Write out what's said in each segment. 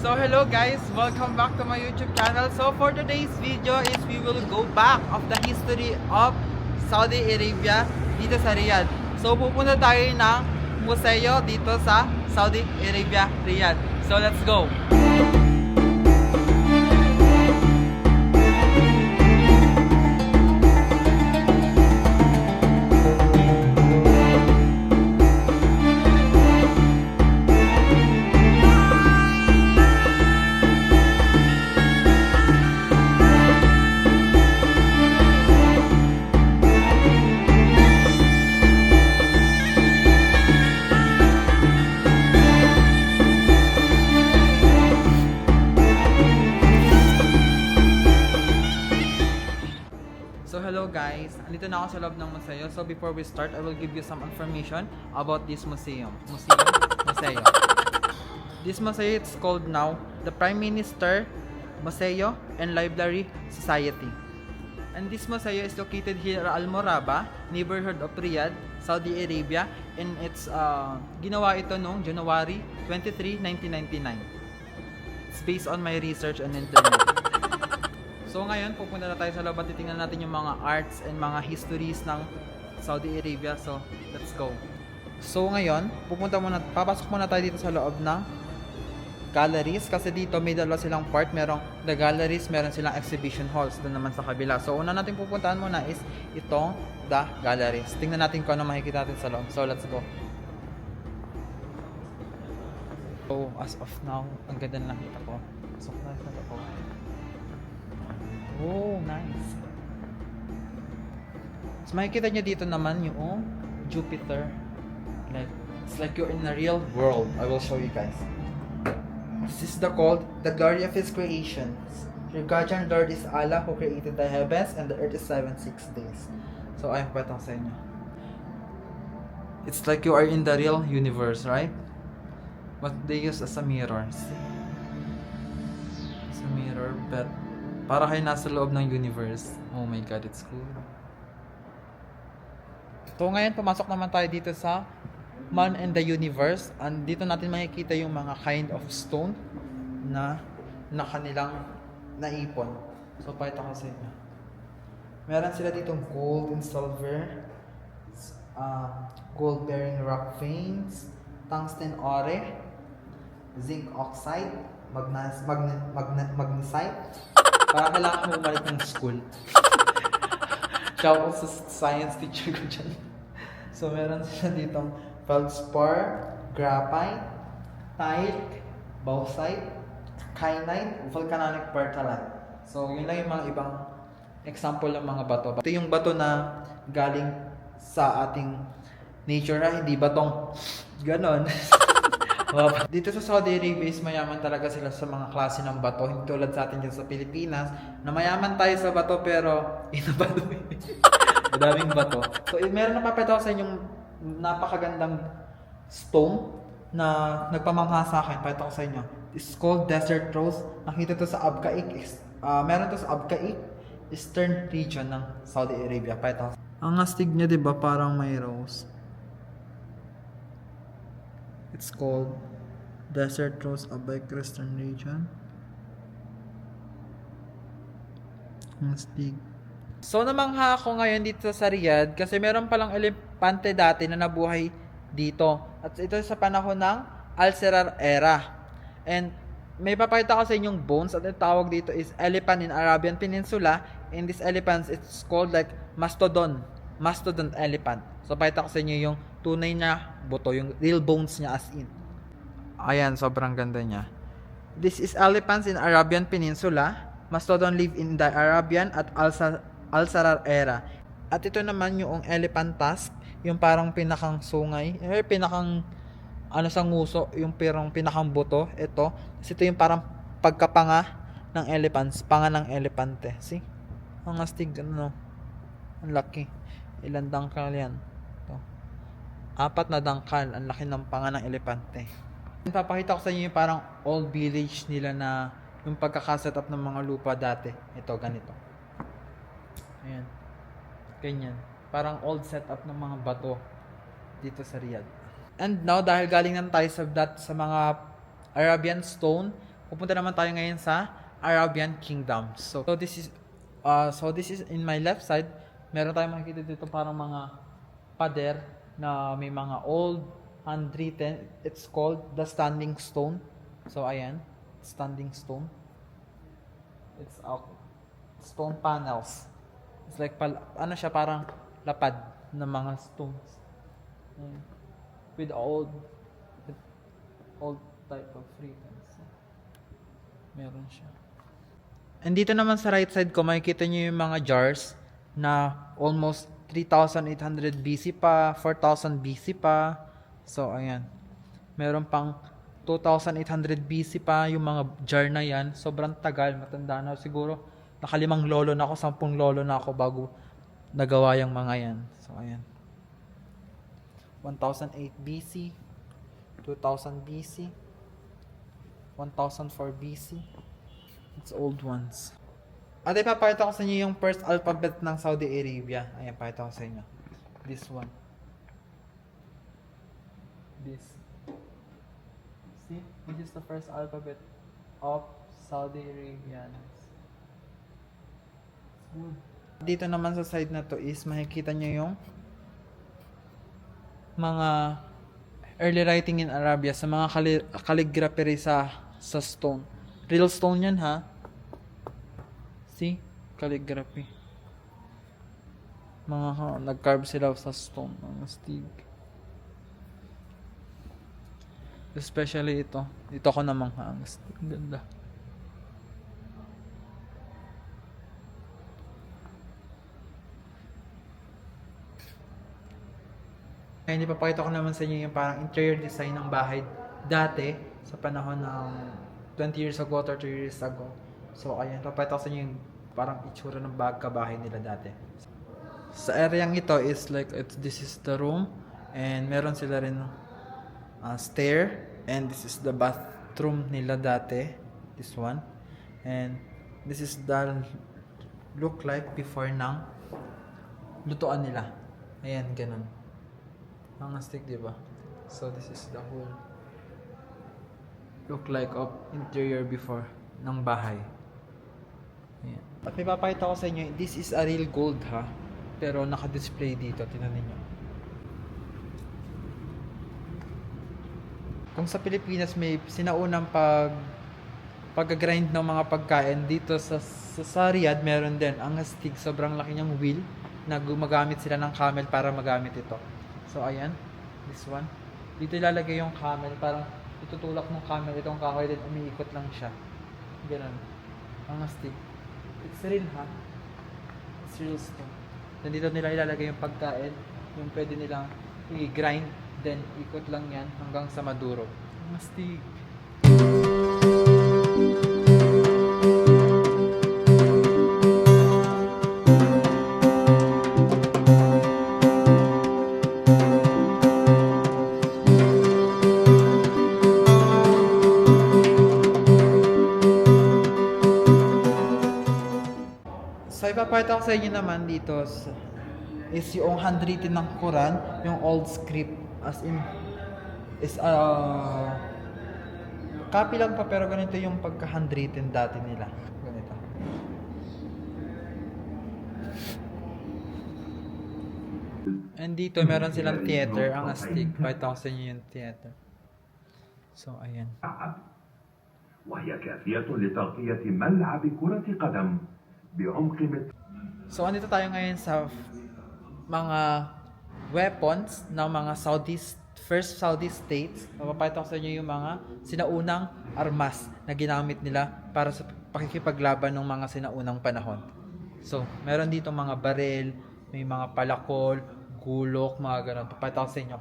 So hello guys, welcome back to my YouTube channel. So for today's video is we will go back of the history of Saudi Arabia dito sa Riyadh. So pupunta tayo ng museo dito sa Saudi Arabia, Riyadh. So let's go! So hello guys, andito na ako sa loob ng museo. So before we start, I will give you some information about this museo. Museo. This museo is called now the Prime Minister Museo and Library Society. And this museo is located here at Al Moraba, neighborhood of Riyadh, Saudi Arabia. And it's ginawa ito noong January 23, 1999. It's based on my research on internet. So ngayon, pupunta na tayo sa loob at titingnan natin yung mga arts and mga histories ng Saudi Arabia. So, let's go. So ngayon, papasok muna tayo dito sa loob ng galleries. Kasi dito may dalawa silang part. Merong the galleries, meron silang exhibition halls doon naman sa kabila. So una natin pupuntahan muna is itong the galleries. Tingnan natin kung ano makikita natin sa loob. So let's go. So as of now, ang ganda na nakita ko. So nice na ako. Oh, nice. So makikita nyo dito naman yung Jupiter. It's like you're in a real world. I will show you guys. This is called the glory of His creations. Your guardian Lord is Allah who created the heavens and the earth is 7 days. So ayun, patang sa inyo. It's like you are in the real universe, right? But they use as a mirror. See? It's a mirror, but para kayo nasa loob ng universe. Oh my god, it's cool. So ngayon, pumasok naman tayo dito sa Man and the Universe. And dito natin makikita yung mga kind of stone na kanilang naipon. So pakita ko sa inyo. Meron sila ditong gold and silver, gold bearing rock veins, tungsten ore, zinc oxide, magnesite. Para kailangan mo bumalik ng school. Shout out sa science teacher ko dyan. So, meron sila ditong feldspar, graphite, tile, bauxite, kyanite, volcanic pertalite. So, yun lang yung mga ibang example ng mga bato. Ito yung bato na galing sa ating nature na hindi batong ganon. Dito sa Saudi Arabia is mayaman talaga sila sa mga klase ng bato. Hindi tulad sa atin dyan sa Pilipinas na mayaman tayo sa bato pero inabato. Madaming bato. So meron na papakita ko sa inyong napakagandang stone na nagpamangha sa akin. Pakita ko sa inyo. It's called Desert Rose. Nakita to sa Abqaiq. Meron to sa Abqaiq, Eastern region ng Saudi Arabia. Pakita ko. Ang astig niya, diba, parang may rose. It's called Desert Rose Abqaiq Eastern region. Astig. So namangha ako ngayon dito sa Riyadh kasi meron palang elepante dati na nabuhay dito. At ito sa panahon ng Al-Sirar era. And may papakita ko sa inyong bones at ang tawag dito is elephant in Arabian Peninsula. And this elephant, it's called like mastodon elephant. So pakita ko sa inyo yung tunay na buto, yung real bones niya as in. Ayan, sobrang ganda niya. This is elephants in Arabian Peninsula. Mastodon live in the Arabian at Al-Sarar era. At ito naman yung elephant tusk, yung parang pinakang sungay, pinakang sa nguso, yung pinakang buto, ito. Kasi ito yung parang pagkapanga ng elephants, panga ng elepante. See? Ang astig, Ang laki. Ilan dangkal yan? Ito. 4 na dangkal, ang laki ng panga ng elepante. Papakita ko sa inyo yung parang old village nila na yung pagkakaset up ng mga lupa dati. Ito, ganito. Ayan. Ganyan. Parang old setup ng mga bato dito sa Riyadh. And now, dahil galing na tayo sa mga Arabian stone, pupunta naman tayo ngayon sa Arabian Kingdom. So this is in my left side. Meron tayong makikita dito parang mga pader na may mga old handwritten. It's called the Standing Stone. So ayan, Standing Stone. It's stone panels. It's like ano siya, parang lapad ng mga stones. With old type of written. Meron siya. And dito naman sa right side ko, makikita nyo yung mga jars na almost 3,800 BC pa, 4,000 BC pa. So, ayan. Meron pang 2,800 BC pa yung mga jar na yan. Sobrang tagal, matanda na. Siguro, nakalimang lolo na ako, 10 lolo na ako bago nagawa yung mga yan. So, ayan. 1,008 BC, 2,000 BC, 1,004 BC. It's old ones. At ipapakita ko sa inyo yung first alphabet ng Saudi Arabia. Ayan, pakita ko sa inyo. This one. This. See? This is the first alphabet of Saudi Arabians. It's good. Dito naman sa side na to is makikita nyo yung mga early writing in Arabia sa mga calligraphy sa stone. Real stone yan, ha? See? Calligraphy. Nag-carve sila sa stone. Mga stig. Especially ito. Ito ko namang ang stig. Ganda. Ay, hindi papakita ko naman sa inyo yung parang interior design ng bahay dati sa panahon ng 20 years ago, 30 years ago. So, ayan, papakita ko sa inyo yung parang itsura ng bahay nila dati. Sa areang ito is like, this is the room and meron sila rin stair and this is the bathroom nila dati. This one. And this is the look like before ng lutuan nila. Ayan, ganun. Ang astig, diba? So, this is the whole look like of interior before ng bahay. Ayan. At may papakita ko sa inyo, this is a real gold, ha? Pero naka-display dito, tingnan niyo. Kung sa Pilipinas may sinaunang pag-grind ng mga pagkain, dito sa Riyadh meron din ang astig, sobrang laki niyang wheel na gumagamit sila ng camel para magamit ito. So, ayan. This one. Dito ilalagay yung camel. Parang itutulak ng camel itong kahoy din. Umiikot lang siya. Ganun. Ang astig. It's real, ha? It's real stuff. Then dito nila ilalagay yung pagkain. Yung pwede nilang i-grind. Then, ikot lang yan hanggang sa maduro. Ang astig. So, ipapakita ko sa inyo naman dito is yung handwritten ng Quran, yung old script, as in, is copy lang pa pero ganito yung pagka-handwritten dati nila. Ganito. And dito, meron silang theater, ang astig. Pakita ko sa inyo yung theater. So, ayan. وهي كافية لتغطية ملعب كرة قدم بعمق So, andito tayo ngayon sa mga weapons ng mga first Saudi states. Mapapakita ko sa inyo yung mga sinaunang armas na ginamit nila para sa pakikipaglaban ng mga sinaunang panahon. So, meron dito mga baril, may mga palakol, gulok, mga ganun. Papakita ko sa inyo.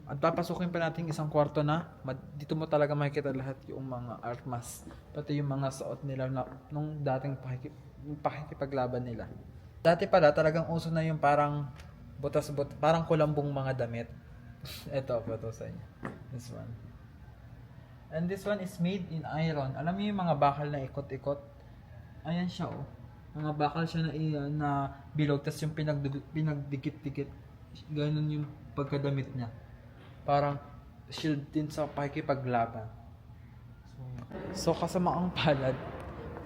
At papasukin pa natin isang kwarto na dito mo talaga makikita lahat yung mga armas. Pati yung mga suot nila nung dating pakikipaglaban nila. Dati pala talagang uso na yung parang parang kulambong mga damit. Ito sa inyo. This one. And this one is made in iron. Alam niyo yung mga bakal na ikot-ikot? Ayan siya oh. Mga bakal siya na bilog, tas yung pinagdikit-dikit. Ganun yung pagkadamit niya. Parang shield din sa pakikipaglaban. So kasamaang palad,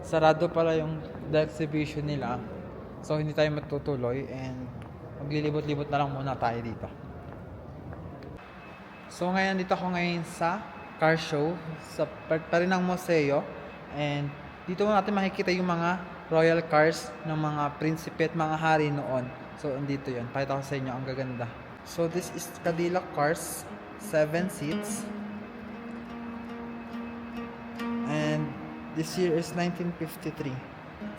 sarado pala yung the exhibition nila. So hindi tayo matutuloy and maglilibot-libot na lang muna tayo dito. So ngayon dito ako ngayon sa car show sa part pa rin ng museo, and dito natin makikita yung mga royal cars ng mga prinsipe at mga hari noon. So andito yun, pakita ko sa inyo, ang gaganda. So this is Cadillac cars, 7 seats, and this year is 1953,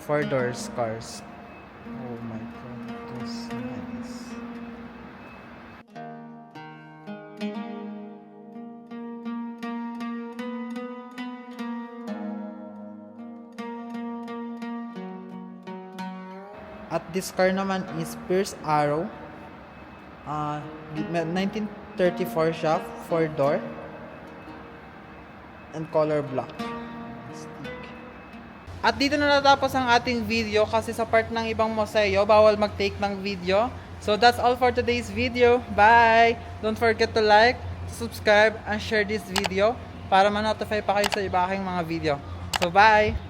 4 doors cars. Oh my god, that's nice. At this car naman is Pierce Arrow. 1934 siya, 4 door. And color black. Stick. At dito na natapos ang ating video kasi sa part ng ibang museo, bawal mag-take ng video. So that's all for today's video. Bye! Don't forget to like, subscribe, and share this video para ma-notify pa kayo sa iba aking mga video. So bye!